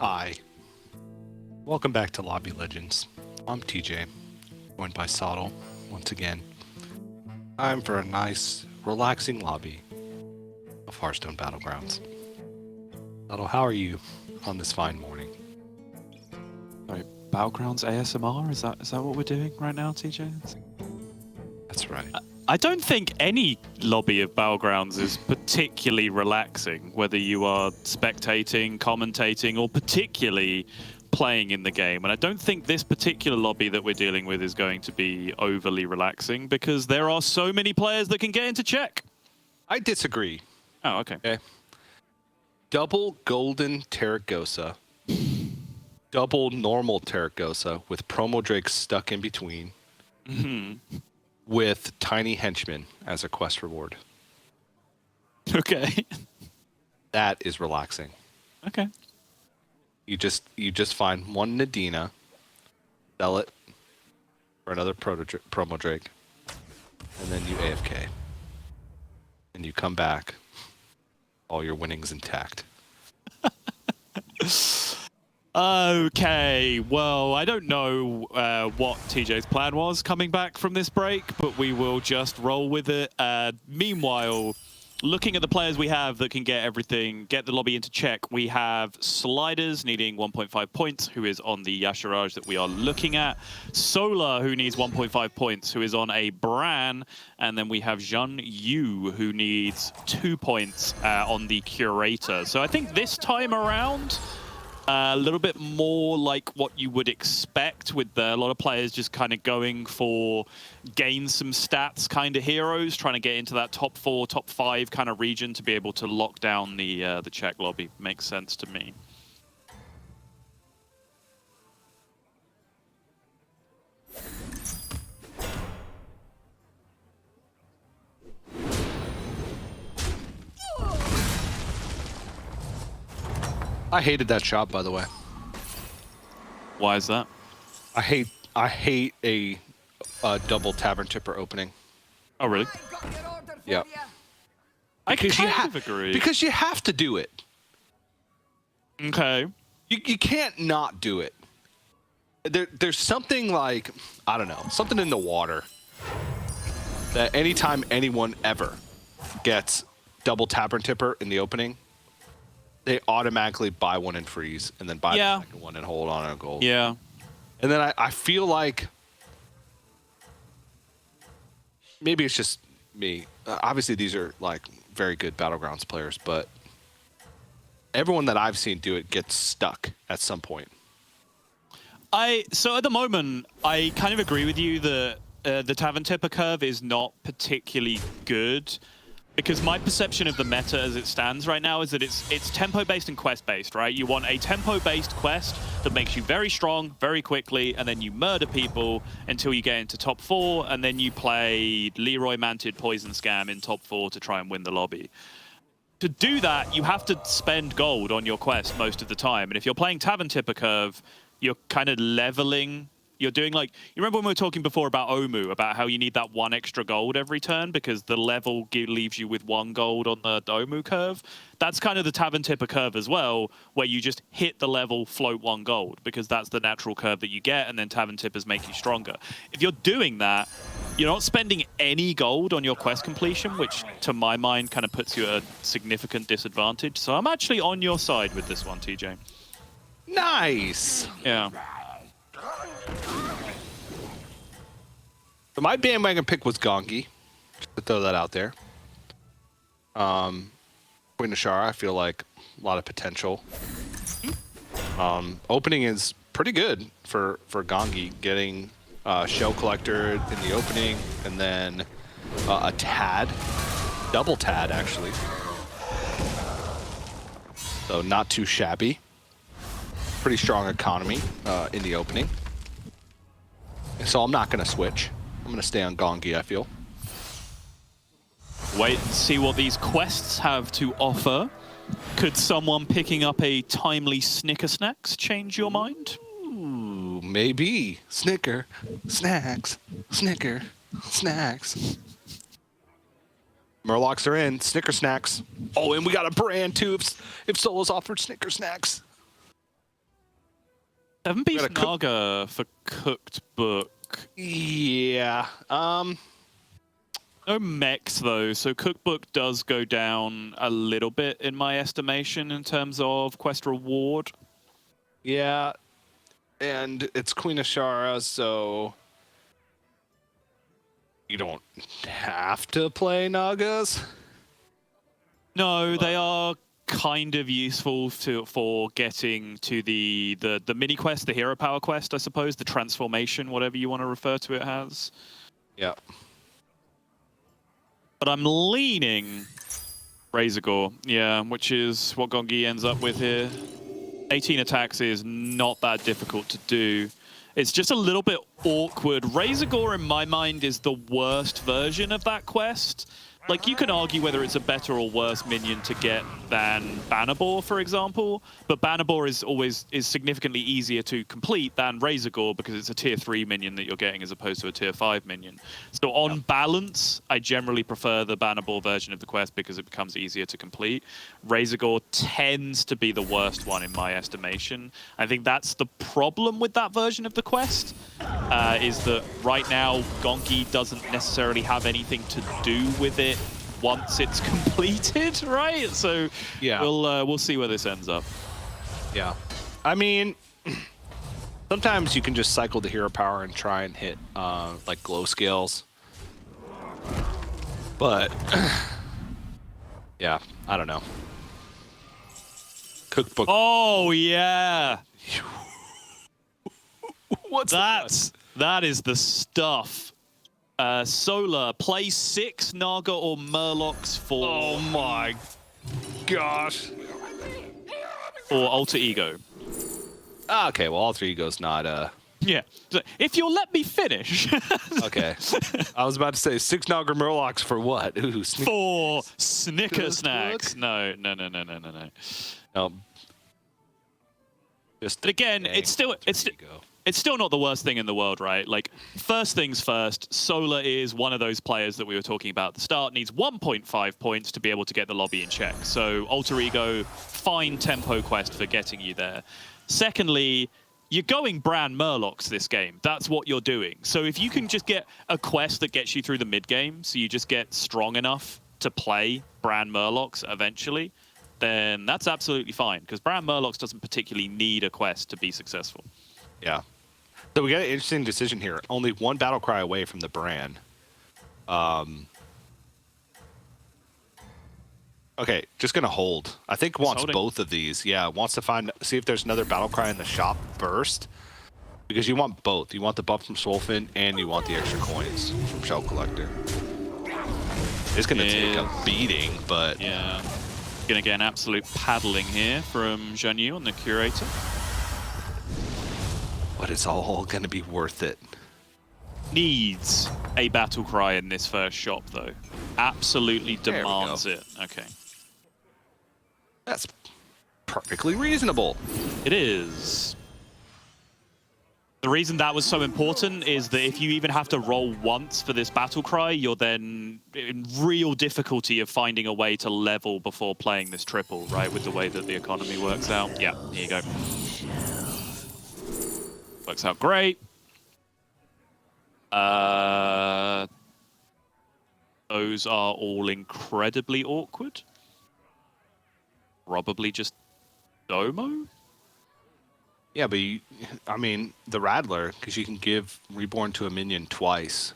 Hi. Welcome back to Lobby Legends. I'm TJ, joined by Sottle once again. Time for a nice, relaxing lobby of Hearthstone Battlegrounds. Sottle, how are you on this fine morning? Sorry, Battlegrounds ASMR? Is that what we're doing right now, TJ? That's right. I don't think any lobby of Battlegrounds is particularly relaxing, whether you are spectating, commentating, or particularly playing in the game. And I don't think this particular lobby that we're dealing with is going to be overly relaxing because there are so many players that can get into check. I disagree. Oh, okay. Double Golden Terragosa. Double normal Terragosa with Promo Drake stuck in between. Mm-hmm. With Tiny Henchman as a quest reward. Okay. That is relaxing. Okay. You just find one Nadina, sell it for another promo Drake, and then you AFK. And you come back, all your winnings intact. Okay, well, I don't know what TJ's plan was coming back from this break, but we will just roll with it. Meanwhile, looking at the players we have that can get everything, get the lobby into check, we have Sliders needing 1.5 points, who is on the Yasharaj that we are looking at. Solar, who needs 1.5 points, who is on a Bran. And then we have Zhun Yu, who needs 2 points on the Curator. So I think this time around, a little bit more like what you would expect with a lot of players just kind of going for gain some stats kind of heroes, trying to get into that top 4, top 5 kind of region to be able to lock down the check lobby. Makes sense to me. I hated that shot, by the way. Why is that? I hate a double Tavern Tipper opening. Oh, really? Yeah. I kind of agree. Because you have to do it. Okay. You can't not do it. There's something like, I don't know, something in the water that anytime anyone ever gets double Tavern Tipper in the opening, they automatically buy one and freeze, and then buy the second one and hold on a gold. Yeah. And then I feel like maybe it's just me. Obviously, these are like very good Battlegrounds players, but everyone that I've seen do it gets stuck at some point. So at the moment, I kind of agree with you that the Tavern Tipper curve is not particularly good. Because my perception of the meta as it stands right now is that it's tempo-based and quest-based, right? You want a tempo-based quest that makes you very strong, very quickly, and then you murder people until you get into top 4, and then you play Leroy Manted Poison Scam in top 4 to try and win the lobby. To do that, you have to spend gold on your quest most of the time. And if you're playing Tavern Tipper curve, you're kind of leveling. You're doing like, you remember when we were talking before about Omu, about how you need that 1 extra gold every turn because the level leaves you with 1 gold on the Omu curve? That's kind of the Tavern Tipper curve as well, where you just hit the level, float 1 gold, because that's the natural curve that you get, and then Tavern Tippers make you stronger. If you're doing that, you're not spending any gold on your quest completion, which to my mind kind of puts you at a significant disadvantage. So I'm actually on your side with this one, TJ. Nice. Yeah. So my bandwagon pick was Gongi, just to throw that out there. Queen Ashara, I feel like a lot of potential. Opening is pretty good for Gongi, getting Shell Collector in the opening, and then a Tad, double Tad actually. So not too shabby. Pretty strong economy in the opening. So I'm not going to switch. I'm going to stay on Gongi, I feel. Wait and see what these quests have to offer. Could someone picking up a timely Snicker Snacks change your mind? Ooh, maybe. Snicker, snacks, Snicker, snacks. Murlocs are in. Snicker Snacks. Oh, and we got a brand too if Solo's offered Snicker Snacks. 7-piece Naga for Cooked Book. Yeah. No mechs though, so Cookbook does go down a little bit in my estimation in terms of quest reward. Yeah. And it's Queen Ashara, so you don't have to play Nagas. No, they are kind of useful for getting to the mini quest, the hero power quest, I suppose, the transformation, whatever you want to refer to it as. Yeah. But I'm leaning Razorgore, yeah, which is what Gongi ends up with here. 18 attacks is not that difficult to do. It's just a little bit awkward. Razorgore, in my mind, is the worst version of that quest. Like, you can argue whether it's a better or worse minion to get than Bannerbore, for example, but Bannerbore is significantly easier to complete than Razorgore because it's a tier 3 minion that you're getting as opposed to a tier 5 minion. So on balance, I generally prefer the Bannerbore version of the quest because it becomes easier to complete. Razorgore tends to be the worst one in my estimation. I think that's the problem with that version of the quest, is that right now Gonki doesn't necessarily have anything to do with it once it's completed, right? So yeah, we'll see where this ends up. Yeah, I mean, sometimes you can just cycle the hero power and try and hit like glow scales, but yeah, I don't know. Cookbook. Oh yeah, What's that is the stuff. Solar, play 6 Naga or Murlocs for... Oh my gosh. Or Alter Ego. Okay, well, Alter Ego's not... Yeah, if you'll let me finish. Okay. I was about to say 6 Naga Murlocs for what? Ooh, for Snicker Snacks. No. No. Just but again, it's still not the worst thing in the world, right? Like, first things first, Solar is one of those players that we were talking about at the start, needs 1.5 points to be able to get the lobby in check. So Alter Ego, fine tempo quest for getting you there. Secondly, you're going Bran Murlocs this game. That's what you're doing. So if you can just get a quest that gets you through the mid-game, so you just get strong enough to play Bran Murlocs eventually, then that's absolutely fine, because Bran Murlocs doesn't particularly need a quest to be successful. Yeah. So we got an interesting decision here. Only one battle cry away from the Bran. Okay, just gonna hold. I think wants both of these. Yeah, wants to see if there's another battle cry in the shop first. Because you want both. You want the buff from Swolfen and you want the extra coins from Shell Collector. It's gonna take a beating, but... Yeah. Gonna get an absolute paddling here from Jeannu on the Curator. But it's all going to be worth it. Needs a battle cry in this first shop, though. Absolutely demands it. Okay. That's perfectly reasonable. It is. The reason that was so important is that if you even have to roll once for this battle cry, you're then in real difficulty of finding a way to level before playing this triple, right? With the way that the economy works out. Yeah, here you go. Works out great. Those are all incredibly awkward. Probably just Domo? Yeah, but I mean, the Rattler, because you can give Reborn to a minion twice.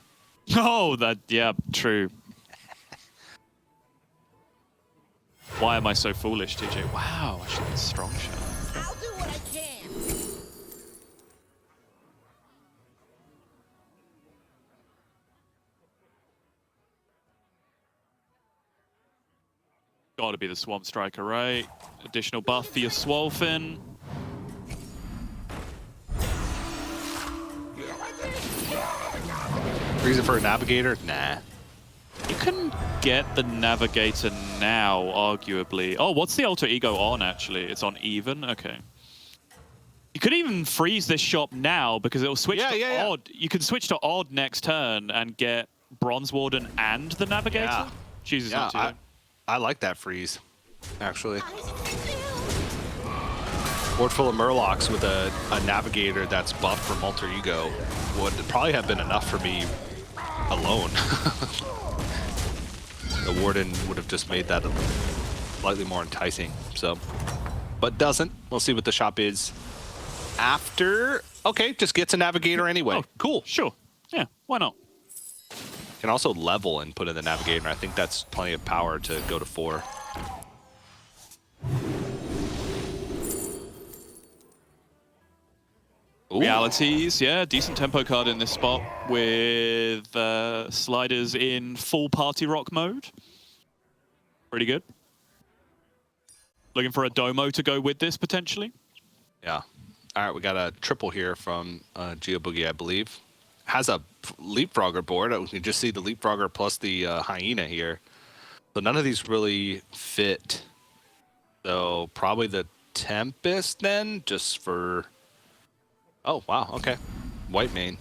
Oh, yeah, true. Why am I so foolish, TJ? Wow, I should get strong shot. I'll do what I can. Gotta be the Swamp Striker, right? Additional buff for your Swolfen. Reason for a Navigator? Nah. You can get the Navigator now, arguably. Oh, what's the Alter Ego on, actually? It's on even? Okay. You could even freeze this shop now because it'll switch to odd. You can switch to odd next turn and get Bronze Warden and the Navigator. Yeah. Jesus, yeah, I like that freeze, actually. board full of Murlocs with a Navigator that's buffed from Alter Ego would probably have been enough for me alone. The Warden would have just made that slightly more enticing, so. But doesn't. We'll see what the shop is after. Okay, just gets a Navigator anyway. Oh, cool. Sure. Yeah, why not? Can also level and put in the Navigator. I think that's plenty of power to go to 4. Ooh. Realities, yeah, decent tempo card in this spot with sliders in full party rock mode. Pretty good. Looking for a Domo to go with this, potentially. Yeah. All right, we got a triple here from Geo Boogie, I believe. Has a Leapfrogger board. We can just see the Leapfrogger plus the Hyena here. So none of these really fit. So probably the Tempest then, just for... Oh, wow, okay. White main.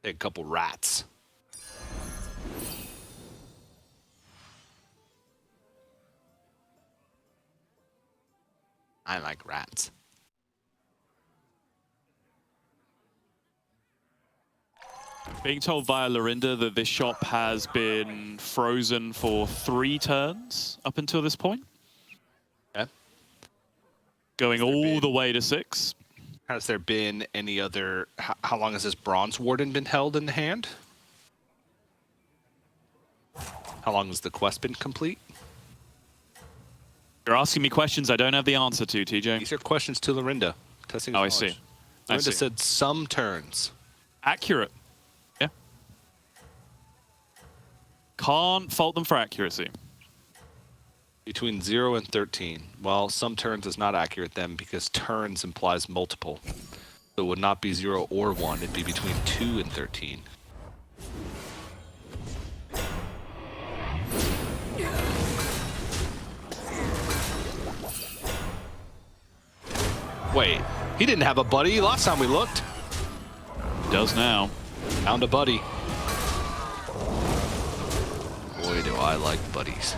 Take a couple rats. I like rats. Being told via Lorinda that this shop has been frozen for 3 turns up until this point. Okay. Going all the way to 6. Has there been any other... How long has this Bronze Warden been held in the hand? How long has the quest been complete? You're asking me questions I don't have the answer to, TJ. These are questions to Lorinda. Testing Oh, I knowledge. see. Lorinda said some turns. Accurate. Yeah. Can't fault them for accuracy. Between 0 and 13. Well, some turns is not accurate then because turns implies multiple. So it would not be 0 or 1. It'd be between 2 and 13. Wait, he didn't have a buddy last time we looked. Does now. Found a buddy. Boy, do I like buddies.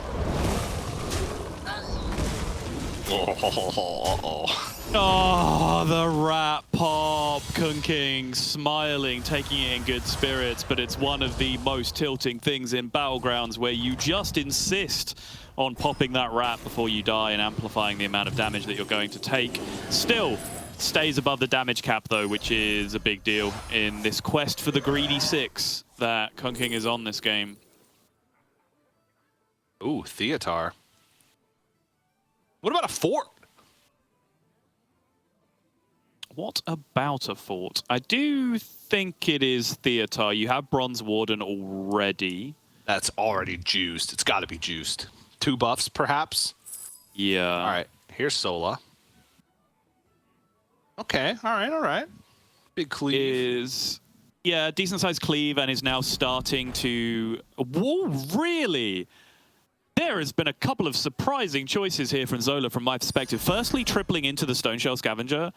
Oh, the rat pop. Kun King smiling, taking it in good spirits, but it's one of the most tilting things in Battlegrounds where you just insist on popping that rat before you die and amplifying the amount of damage that you're going to take. Still stays above the damage cap though, which is a big deal in this quest for the greedy 6 that Kun King is on this game. Ooh, Theatar. What about a fort? What about a fort? I do think it is Theatar. You have Bronze Warden already. That's already juiced. It's got to be juiced. 2 buffs, perhaps? Yeah. All right, here's Sola. Okay, all right. Big cleave. Yeah, decent-sized cleave and is now starting to... Whoa, really? There has been a couple of surprising choices here from Zola from my perspective. Firstly, tripling into the Stone Shell Scavenger.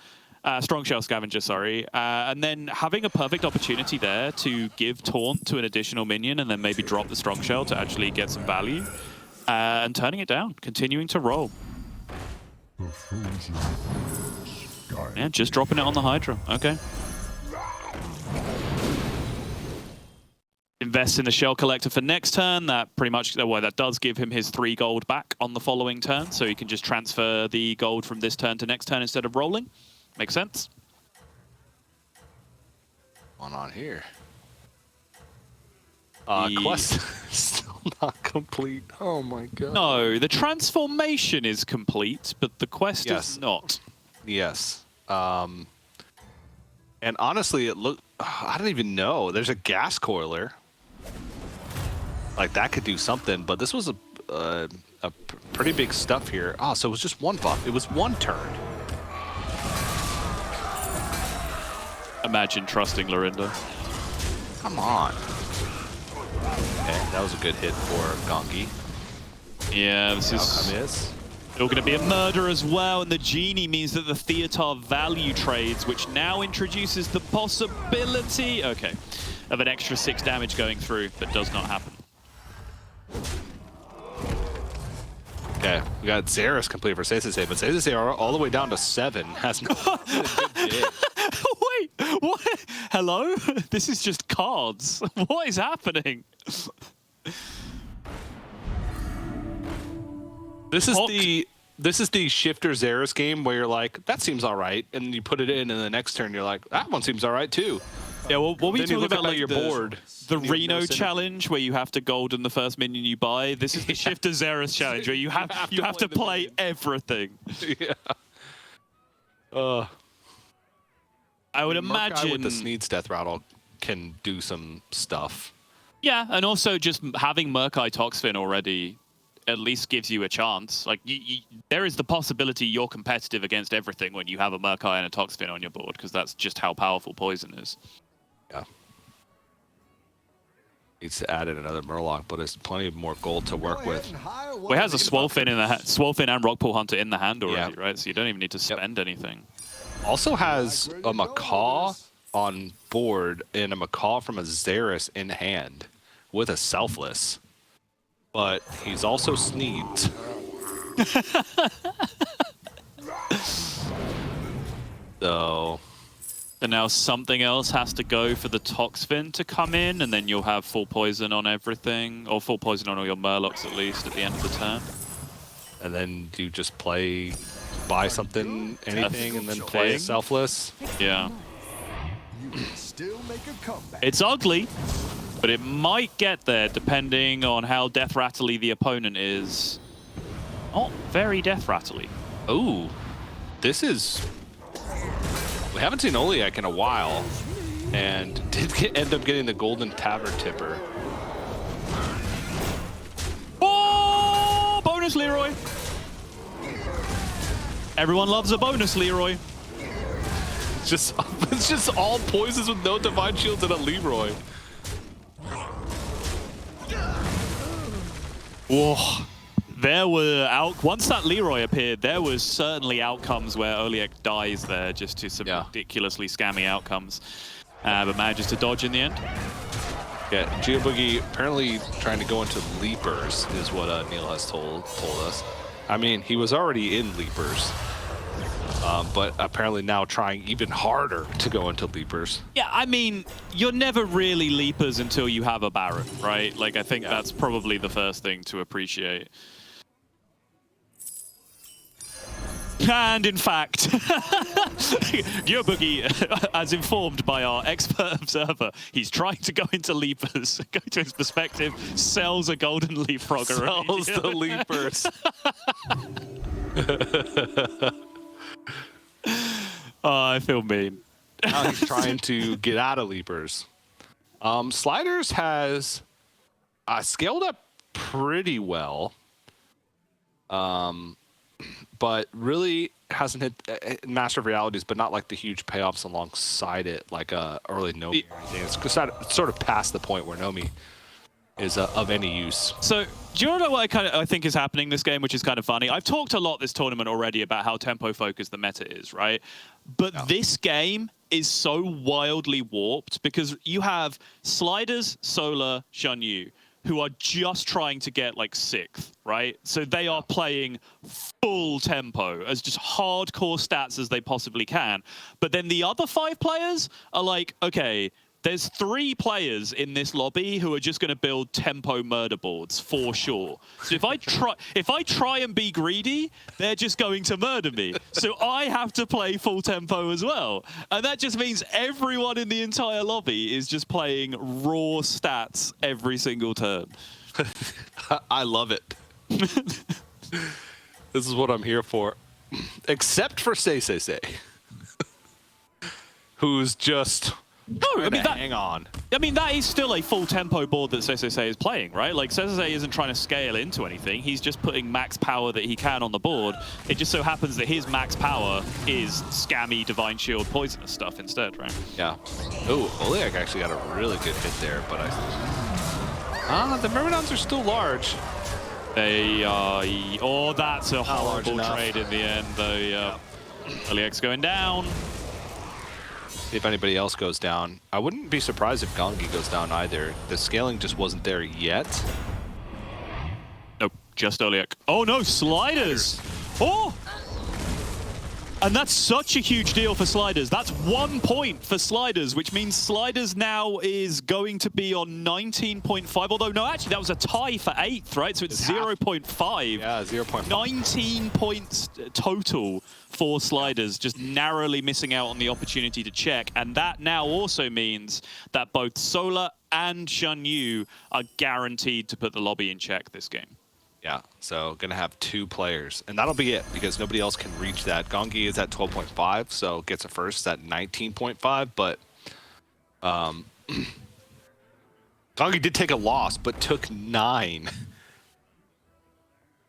Strong Shell Scavenger, sorry. And then having a perfect opportunity there to give Taunt to an additional minion and then maybe drop the Strong Shell to actually get some value. And turning it down, continuing to roll. Yeah, just dropping it on the Hydra. Okay. Invest in the Shell Collector for next turn. That pretty much, well, that does give him his 3 gold back on the following turn. So he can just transfer the gold from this turn to next turn instead of rolling. Makes sense. What's going on here? Quest still not complete. Oh my god. No, the transformation is complete, but the quest is not. Yes. And honestly, it looked... I don't even know. There's a gas coiler. Like, that could do something, but this was a pretty big stuff here. Oh, so it was just 1 buff. It was 1 turn. Imagine trusting Lorinda. Come on. Okay, that was a good hit for Gongi. Yeah, this is still going to be a murder as well, and the Genie means that the Theatar value trades, which now introduces the possibility, okay, of an extra 6 damage going through, but does not happen. Okay, we got Xera's complete for Sesase, but Sesase are all the way down to 7. Has not been a good day. Wait, what? Hello? This is just cards. What is happening? This is the shifter Xera's game where you're like, that seems all right, and you put it in, and the next turn you're like, that one seems all right too. Yeah, well, what were you Then you talking look about? up at Like your board. The and you Reno notice it. challenge where you have to golden the first minion you buy. This is the Shifter Xera's challenge where you have to play everything. Yeah. I would Murk guy imagine with the Sneed's Death Rattle can do some stuff. Yeah, and also just having Murkai Toxfin already at least gives you a chance. Like, there is the possibility you're competitive against everything when you have a Murkai and a Toxfin on your board, because that's just how powerful Poison is. Yeah. Needs to add in another Murloc, but there's plenty of more gold to work with. Well, he has a Swolefin in the Swolefin and Rockpool Hunter in the hand already, Yeah. right? So you don't even need to spend anything. Also has a Macaw on board and a Macaw from a Xeris in hand with a Selfless. But he's also Sneed. So... And now something else has to go for the Toxfin to come in, and then you'll have full poison on everything, or full poison on all your Murlocs at least at the end of the turn. And then you just buy something, anything, and then play thing. a Selfless. Yeah. You can still make a comeback. It's ugly, but it might get there depending on how death rattly the opponent is. Not very death rattly. Ooh, this is... We haven't seen Oliak in a while, and did end up getting the Golden Tavern Tipper. Oh, bonus Leroy. Everyone loves a bonus Leroy. It's just all poisons with no Divine Shields and a Leroy. Whoa. There were once that Leroy appeared, there was certainly outcomes where Oliek dies there just to some ridiculously scammy outcomes, but manages to dodge in the end. Yeah, Geoboogie apparently trying to go into Leapers is what Neil has told us. I mean, he was already in Leapers, but apparently now trying even harder to go into Leapers. Yeah, I mean, you're never really Leapers until you have a Baron, right? Like, I think that's probably the first thing to appreciate. And in fact, Geoboogie, as informed by our expert observer, he's trying to go into Leapers. Go to his perspective, sells a golden leapfrog already. Sells the Leapers. Oh, I feel mean. Now he's trying to get out of Leapers. Sliders has scaled up pretty well. But really hasn't hit Master of Realities, but not like the huge payoffs alongside it, like early Nomi or anything. It's sort of past the point where Nomi is of any use. So, do you know what I think is happening this game, which is kind of funny? I've talked a lot this tournament already about how tempo-focused the meta is, right? But this game is so wildly warped because you have Sliders, Solar, Shanyu, who are just trying to get like 6th, right? So they are playing full tempo as just hardcore stats as they possibly can. But then the other 5 players are like, okay, there's 3 players in this lobby who are just going to build tempo murder boards for sure. So if I try and be greedy, they're just going to murder me. So I have to play full tempo as well. And that just means everyone in the entire lobby is just playing raw stats every single turn. I love it. This is what I'm here for. Except for Say, who's just... No, I mean hang on. I mean, that is still a full tempo board that Sesase is playing, right? Like, Sesase isn't trying to scale into anything. He's just putting max power that he can on the board. It just so happens that his max power is scammy Divine Shield poisonous stuff instead, right? Yeah. Oh, Oliak actually got a really good hit there, but the Myrmidons are still large. They are... Oh, that's a horrible enough. trade in the end, though. Yeah. Oliak's going down. If anybody else goes down, I wouldn't be surprised if Gongi goes down either. The scaling just wasn't there yet. Nope. Just Oliak. Oh no, sliders! Oh! And that's such a huge deal for sliders. That's 1 point for sliders, which means sliders now is going to be on 19.5. Although, no, actually, that was a tie for 8th, right? So it's 0.5. Yeah, 0.5. 19 points total for sliders, just narrowly missing out on the opportunity to check. And that now also means that both Solar and Shan Yu are guaranteed to put the lobby in check this game. Yeah, so gonna have 2 players, and that'll be it because nobody else can reach that. Gongi is at 12.5, so gets a first at 19.5. But Gongi did take a loss, but took 9.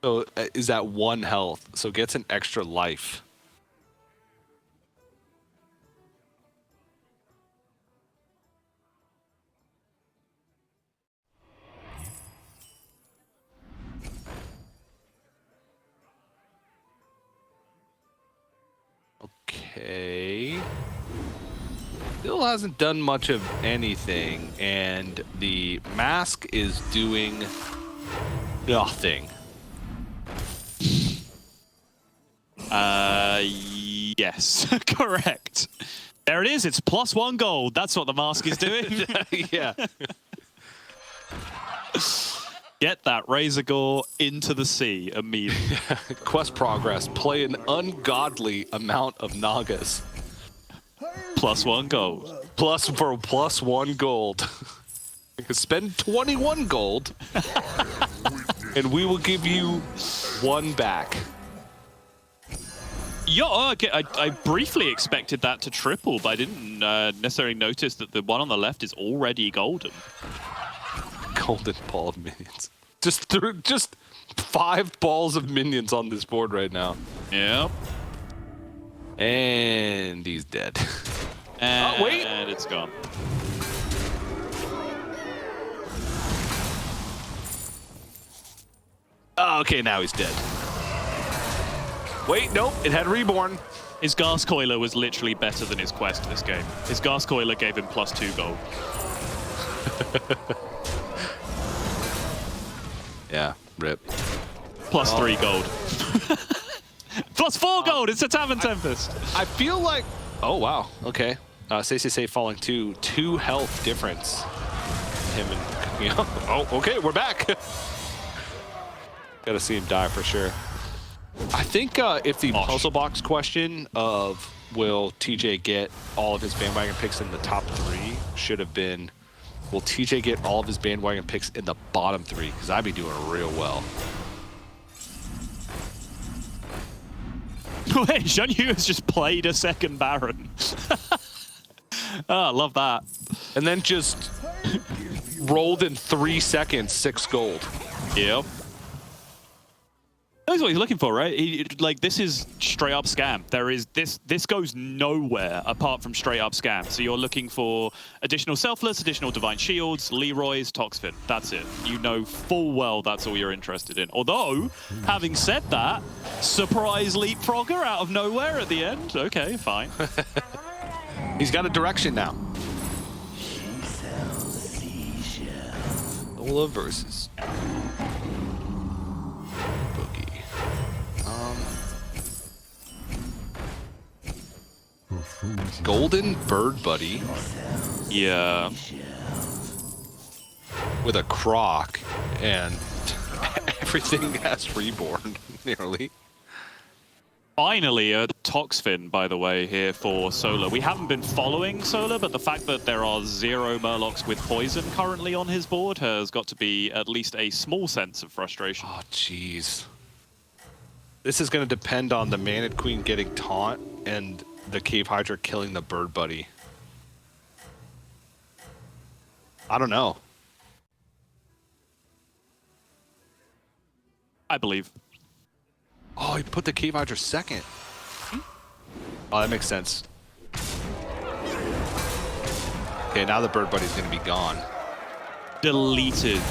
So is at 1 health, so gets an extra life. Okay. Still hasn't done much of anything, and the mask is doing nothing. Yes, correct. There it is. It's +1 gold. That's what the mask is doing. Yeah. Get that Razor Gore into the sea immediately. Quest progress. Play an ungodly amount of Nagas. +1 gold. +1 gold. Spend 21 gold, and we will give you 1 back. Yeah, okay. I briefly expected that to triple, but I didn't necessarily notice that the one on the left is already golden. Golden ball of minions. Just 5 balls of minions on this board right now. Yep. And he's dead. And oh, wait. It's gone. Oh, okay, now he's dead. Wait, nope, it had reborn. His Gascoiler was literally better than his quest this game. His Gascoiler gave him +2 gold. Yeah, rip. +3 gold. +4 gold! It's a Tavern Tempest! I feel like... Oh, wow, okay. Say falling 2 health difference. Him and... You know, oh, okay, we're back. Gotta see him die for sure. I think if the puzzle box question of will TJ get all of his bandwagon picks in the top 3 should have been, will TJ get all of his bandwagon picks in the bottom 3? Because I'd be doing real well. Wait, Shan Yu has just played a second Baron. Oh, I love that. And then just rolled in 3 seconds 6 gold. Yep. That's what he's looking for, right? Like, this is straight up scam. There is this goes nowhere apart from straight up scam. So you're looking for additional Selfless, additional Divine Shields, Leroy's, Toxfin. That's it. You know full well that's all you're interested in. Although, having said that, surprise Leapfrogger out of nowhere at the end. Okay, fine. He's got a direction now. Lola versus Boogie. Golden Bird Buddy. Yeah. With a croc, and everything has reborn, nearly. Finally, a Toxfin, by the way, here for Solar. We haven't been following Solar, but the fact that there are 0 Murlocs with poison currently on his board has got to be at least a small sense of frustration. Oh, jeez. This is going to depend on the Manid Queen getting taunt and the Cave Hydra killing the Bird Buddy. I don't know. I believe. Oh, he put the Cave Hydra second. Oh, that makes sense. Okay, now the Bird Buddy's going to be gone. Deleted.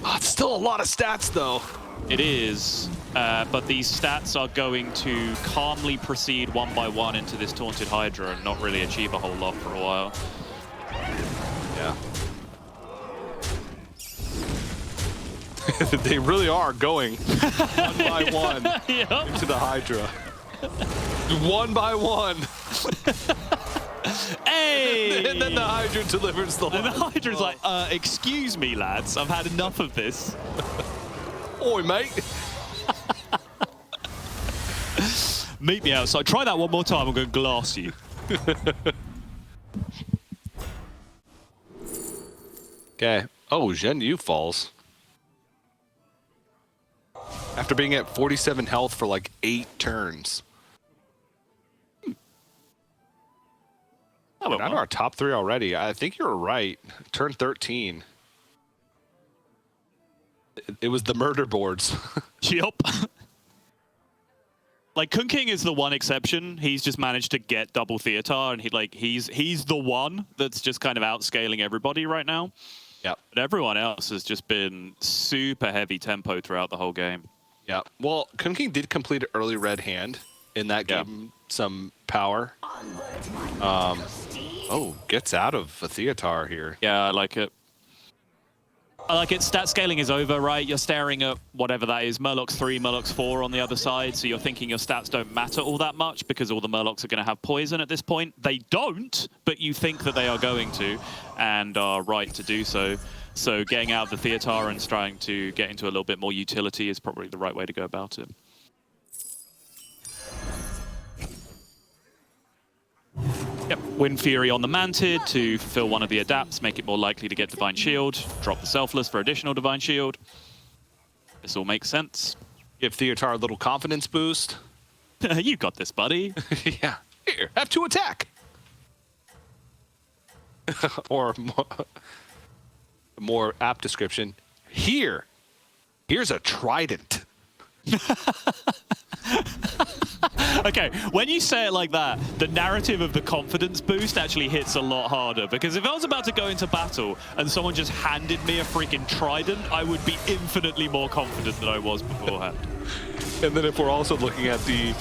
Oh, it's still a lot of stats, though. It is, but these stats are going to calmly proceed one by one into this Taunted Hydra and not really achieve a whole lot for a while. Yeah. They really are going one by one Yep. into the Hydra. One by one. Hey! And then the Hydra delivers the And the last Hydra's blow. like, excuse me, lads, I've had enough of this. Oi, mate. Meet me outside. Try that one more time, I'm going to glass you. Okay. Oh, Zhen Yu falls. After being at 47 health for like 8 turns. That went We're well. our top 3 already. I think you're right. Turn 13. It was the murder boards. Yup. Like, Kun King is the one exception. He's just managed to get double theater, and he's the one that's just kind of outscaling everybody right now. Yep. But everyone else has just been super heavy tempo throughout the whole game. Yeah. Well, Kun King did complete an early red hand in that Yeah. game. Some power. Oh, gets out of a Theatar here. Yeah, I like it. I like it. Stat scaling is over, right? You're staring at whatever that is, Murlocs 3, Murlocs 4 on the other side, so you're thinking your stats don't matter all that much because all the Murlocs are going to have poison at this point. They don't, but you think that they are going to, and are right to do so. So getting out of the Theatar and trying to get into a little bit more utility is probably the right way to go about it. Yep, Wind Fury on the Mantid to fulfill one of the adapts, make it more likely to get Divine Shield, drop the Selfless for additional Divine Shield. This all makes sense. Give Theatar a little confidence boost. You got this, buddy. Yeah. Here, have 2 attack. Or more apt description. Here's a trident. Okay, when you say it like that, the narrative of the confidence boost actually hits a lot harder. Because if I was about to go into battle and someone just handed me a freaking trident, I would be infinitely more confident than I was beforehand. And then if we're also looking at the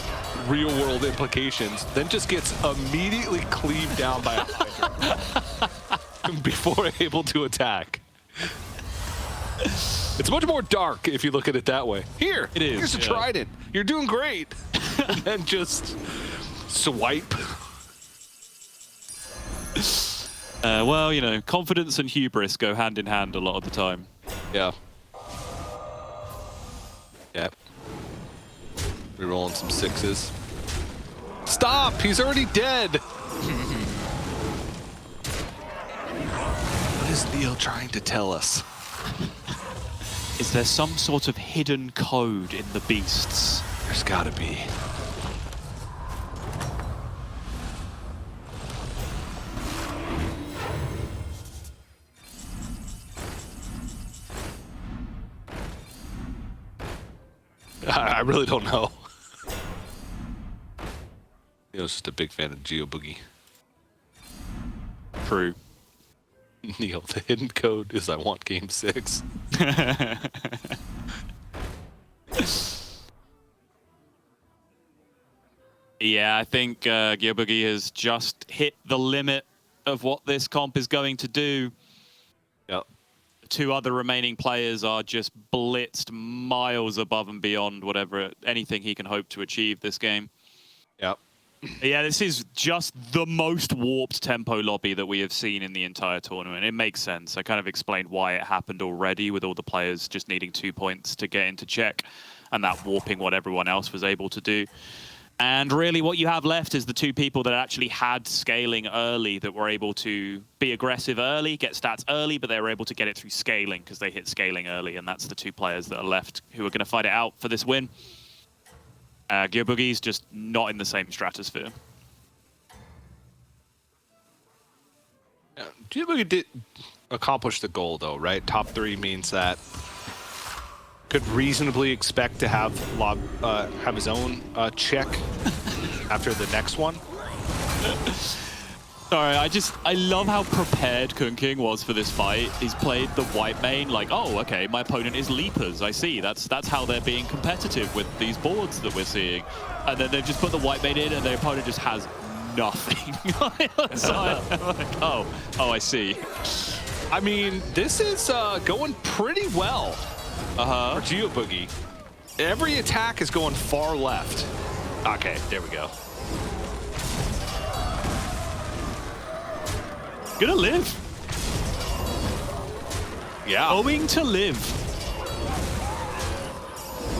real world implications, then just gets immediately cleaved down by a Hydra before able to attack. It's much more dark if you look at it that way. Here, It is, here's a yeah. trident. You're doing great. And then just swipe. Well, you know, confidence and hubris go hand in hand a lot of the time. Yeah. Yep. Rerolling some 6s. Stop! He's already dead! What is Neil trying to tell us? Is there some sort of hidden code in the beasts? There's gotta be. I really don't know. I was just a big fan of Geo Boogie. True. Neil, the hidden code is I want game 6. Yeah, I think Gyoboogie has just hit the limit of what this comp is going to do. Yep. The 2 other remaining players are just blitzed miles above and beyond anything he can hope to achieve this game. Yep. Yeah, this is just the most warped tempo lobby that we have seen in the entire tournament. It makes sense. I kind of explained why it happened already, with all the players just needing 2 points to get into check and that warping what everyone else was able to do. And really what you have left is the 2 people that actually had scaling early, that were able to be aggressive early, get stats early, but they were able to get it through scaling because they hit scaling early. And that's the 2 players that are left who are going to fight it out for this win. Gyoboogie's just not in the same stratosphere. Geo Boogie did accomplish the goal, though, right? Top 3 means that could reasonably expect to have his own check after the next one. Sorry, I love how prepared Kun King was for this fight. He's played the white main like, oh, okay, my opponent is Leapers. I see. That's how they're being competitive with these boards that we're seeing. And then they just put the white main in, and their opponent just has nothing. So I'm like, oh, I see. I mean, this is going pretty well or Geo Boogie, every attack is going far left. Okay, there we go. Gonna live. Yeah. Going to live.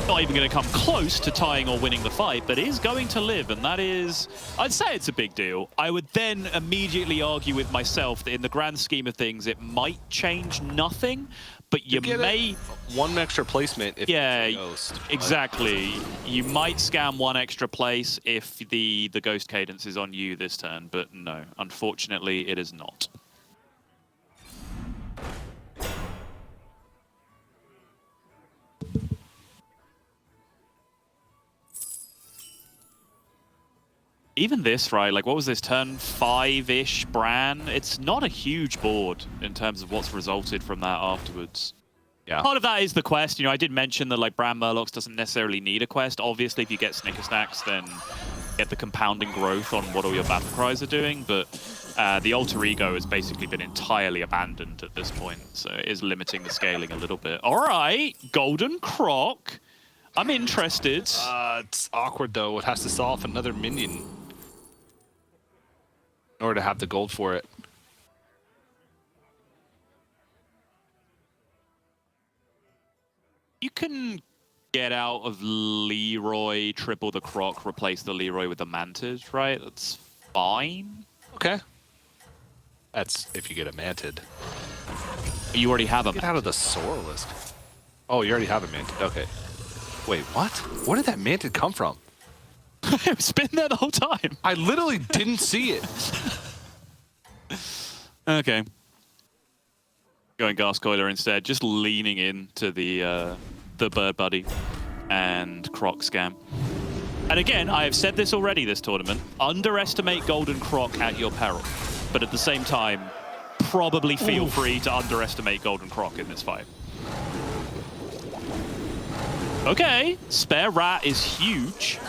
Not even going to come close to tying or winning the fight, but is going to live, and that is, I'd say it's a big deal. I would then immediately argue with myself that in the grand scheme of things, it might change nothing, but you may... one extra placement if yeah, it's a ghost. Exactly. You might scam one extra place if the ghost cadence is on you this turn, but no, unfortunately, it is not. Even this, right, like what was this, turn 5-ish Bran? It's not a huge board in terms of what's resulted from that afterwards. Yeah. Part of that is the quest. You know, I did mention that like Bran Murlocs doesn't necessarily need a quest. Obviously, if you get Snicker Stacks, then get the compounding growth on what all your battle cries are doing, but the alter ego has basically been entirely abandoned at this point, so it is limiting the scaling a little bit. All right, Golden Croc. I'm interested. It's awkward, though. It has to solve another minion in order to have the gold for it. You can get out of Leroy, triple the Croc, replace the Leroy with the Mantid, right? That's fine. Okay. That's if you get a Mantid. You already have a Get out of the Sorrelist. Oh, you already have a Mantid. Okay. Wait, what? Where did that Mantid come from? It's been there the whole time. I literally didn't see it. Okay. Going Gascoiler instead, just leaning into the Bird Buddy and Croc scam. And again, I have said this already this tournament, underestimate Golden Croc at your peril. But at the same time, probably feel free to underestimate Golden Croc in this fight. Okay, Spare Rat is huge.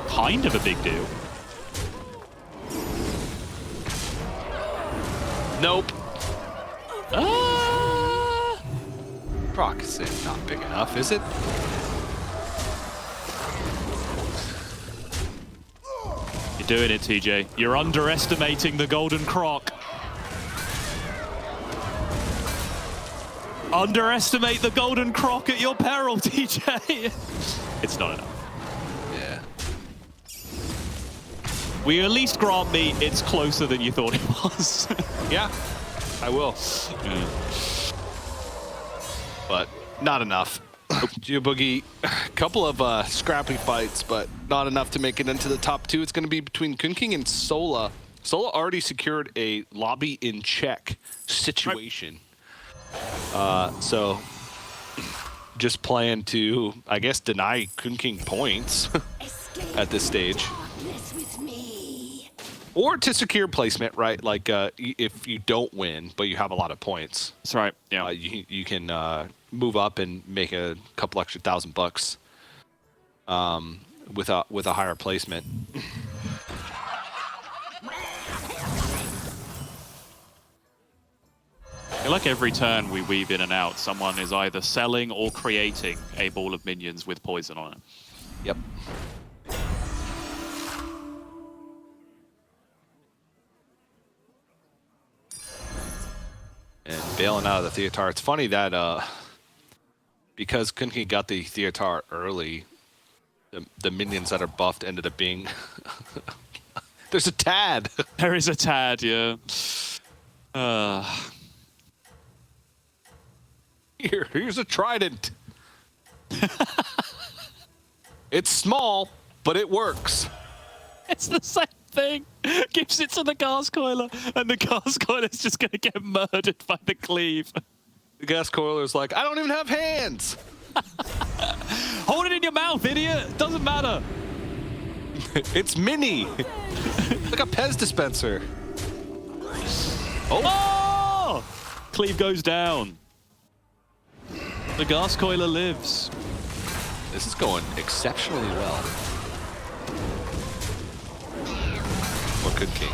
Kind of a big deal. Nope. Croc is not big enough, is it? You're doing it, TJ. You're underestimating the Golden Croc. Underestimate the Golden Croc at your peril, TJ. It's not enough. Yeah. Will you at least grant me it's closer than you thought it was? Yeah, I will. Yeah. But not enough. Geo Boogie, a couple of scrappy fights, but not enough to make it into the top two. It's going to be between Kun King and Sola. Sola already secured a lobby in check situation. So just playing to, I guess, deny Kun King points at this stage. Or to secure placement, right? Like if you don't win, but you have a lot of points. That's right, yeah. You can move up and make a couple extra $1,000 with a higher placement. I feel like every turn we weave in and out, someone is either selling or creating a ball of minions with poison on it. Yep. And bailing out of the Theatar. It's funny that because Kun King got the Theatar early, the minions that are buffed ended up being... There's a Tad! There is a Tad, yeah. Here's a Trident. It's small, but it works. It's the same thing. Gives it to the Gascoiler, and the Gascoiler's just going to get murdered by the cleave. The Gascoiler's like, I don't even have hands. Hold it in your mouth, idiot. Doesn't matter. It's mini. Like a Pez dispenser. Oh! Cleave goes down. The Gascoiler lives. This is going exceptionally well for Kun King.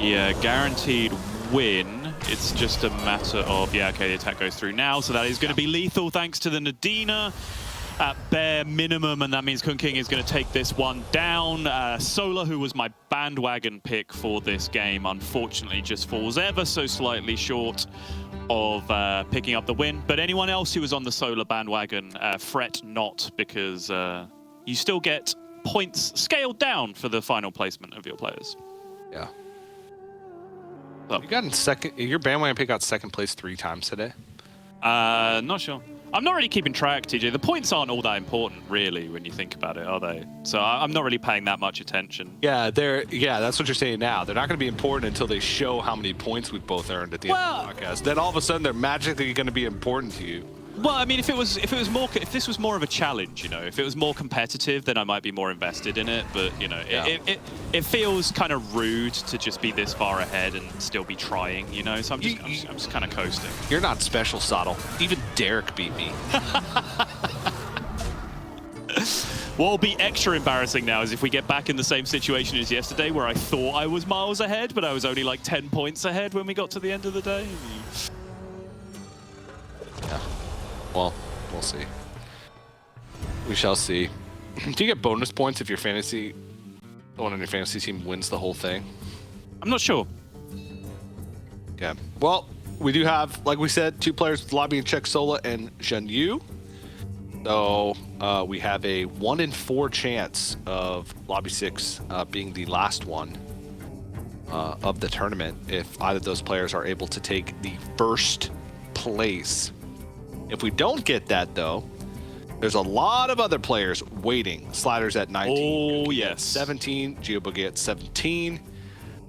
Yeah, guaranteed win. It's just a matter of, yeah, okay, the attack goes through now, so that is going to be lethal thanks to the Nadina at bare minimum, and that means Kun King is going to take this one down. Solar, who was my bandwagon pick for this game, unfortunately just falls ever so slightly short of picking up the win. But anyone else who was on the Solar bandwagon, fret not, because you still get points scaled down for the final placement of your players. Yeah. So. You got in second. Your bandwagon pick got second place 3 times today. Not sure. I'm not really keeping track, TJ. The points aren't all that important, really, when you think about it, are they? So I'm not really paying that much attention. Yeah, that's what you're saying now. They're not going to be important until they show how many points we've both earned at the end of the podcast. Then all of a sudden, they're magically going to be important to you. Well, I mean, if this was more of a challenge, you know, if it was more competitive, then I might be more invested in it. But you know, Yeah. it feels kind of rude to just be this far ahead and still be trying, you know. So I'm just kind of coasting. You're not special, Sottle. Even Derek beat me. What will be extra embarrassing now is if we get back in the same situation as yesterday, where I thought I was miles ahead, but I was only like 10 points ahead when we got to the end of the day. Yeah. Well, we'll see. We shall see. Do you get bonus points if one on your fantasy team wins the whole thing? I'm not sure. Okay. Well, we do have, like we said, 2 players with Lobby and Check, Sola and Zhen Yu. So we have a 1 in 4 chance of Lobby 6 being the last one of the tournament if either of those players are able to take the first place. If we don't get that, though, there's a lot of other players waiting. Sliders at 19. Oh, yes. 17. GeoBoogie at 17.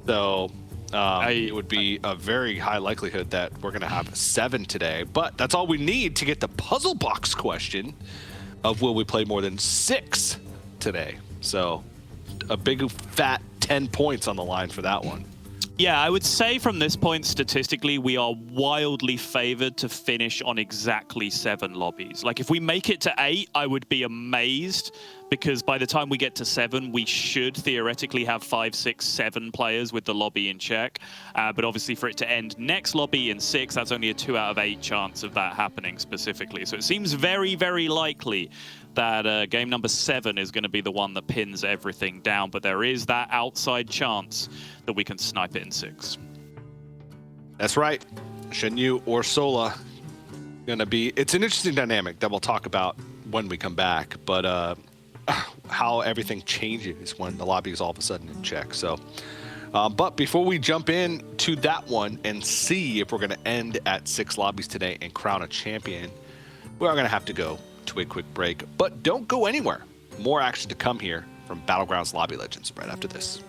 So it would be a very high likelihood that we're going to have 7 today. But that's all we need to get the puzzle box question of will we play more than 6 today. So a big, fat 10 points on the line for that one. Yeah, I would say from this point, statistically, we are wildly favored to finish on exactly 7 lobbies. Like, if we make it to 8, I would be amazed, because by the time we get to 7, we should theoretically have 5, 6, 7 players with the lobby in check. But obviously, for it to end next lobby in 6, that's only a 2 out of 8 chance of that happening specifically. So it seems very, very likely that game number 7 is going to be the one that pins everything down, but there is that outside chance that we can snipe it in 6. That's right. Zhen Yu or Sola gonna be. It's an interesting dynamic that we'll talk about when we come back, but how everything changes when the lobby is all of a sudden in check. So, but before we jump in to that one and see if we're gonna end at 6 lobbies today and crown a champion, we are gonna have to go to a quick break, but don't go anywhere. More action to come here from Battlegrounds Lobby Legends right after this.